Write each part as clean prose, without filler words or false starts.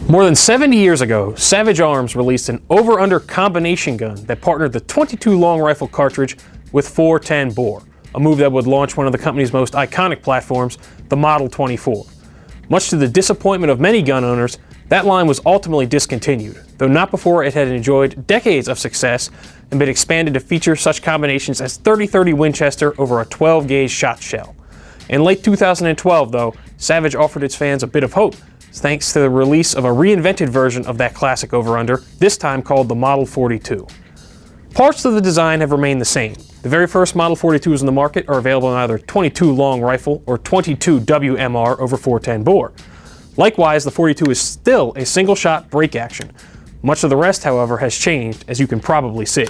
More than 70 years ago, Savage Arms released an over-under combination gun that partnered the .22 long rifle cartridge with .410 bore, a move that would launch one of the company's most iconic platforms, the Model 24. Much to the disappointment of many gun owners, that line was ultimately discontinued, though not before it had enjoyed decades of success and been expanded to feature such combinations as .30-30 Winchester over a 12-gauge shot shell. In late 2012, though, Savage offered its fans a bit of hope, thanks to the release of a reinvented version of that classic over-under, this time called the Model 42. Parts of the design have remained the same. The very first Model 42s in the market are available in either .22 long rifle or .22 WMR over .410 bore. Likewise, the 42 is still a single-shot break action. Much of the rest, however, has changed, as you can probably see.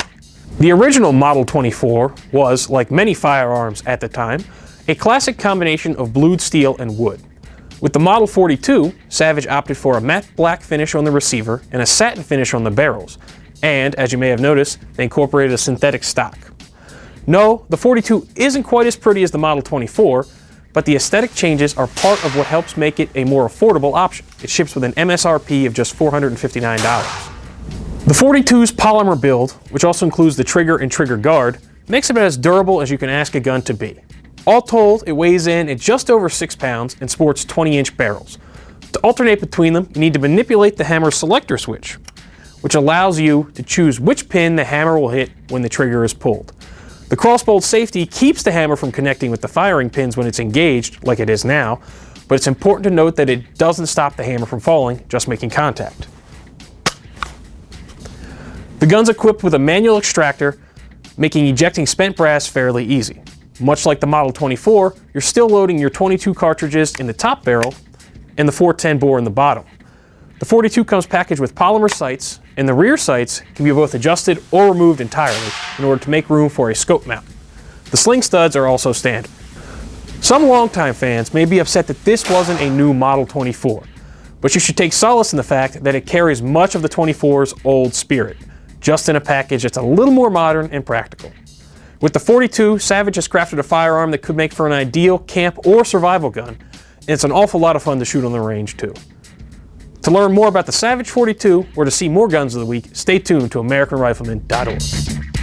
The original Model 24 was, like many firearms at the time, a classic combination of blued steel and wood. With the Model 42, Savage opted for a matte black finish on the receiver and a satin finish on the barrels, and, as you may have noticed, they incorporated a synthetic stock. No, the 42 isn't quite as pretty as the Model 24, but the aesthetic changes are part of what helps make it a more affordable option. It ships with an MSRP of just $459. The 42's polymer build, which also includes the trigger and trigger guard, makes it about as durable as you can ask a gun to be. All told, it weighs in at just over 6 pounds and sports 20-inch barrels. To alternate between them, you need to manipulate the hammer selector switch, which allows you to choose which pin the hammer will hit when the trigger is pulled. The crossbolt safety keeps the hammer from connecting with the firing pins when it's engaged, like it is now, but it's important to note that it doesn't stop the hammer from falling, just making contact. The gun's equipped with a manual extractor, making ejecting spent brass fairly easy. Much like the Model 24, you're still loading your .22 cartridges in the top barrel and the .410 bore in the bottom. The 42 comes packaged with polymer sights, and the rear sights can be both adjusted or removed entirely in order to make room for a scope mount. The sling studs are also standard. Some longtime fans may be upset that this wasn't a new Model 24, but you should take solace in the fact that it carries much of the 24's old spirit, just in a package that's a little more modern and practical. With the 42, Savage has crafted a firearm that could make for an ideal camp or survival gun, and it's an awful lot of fun to shoot on the range too. To learn more about the Savage 42 or to see more guns of the week, stay tuned to AmericanRifleman.org.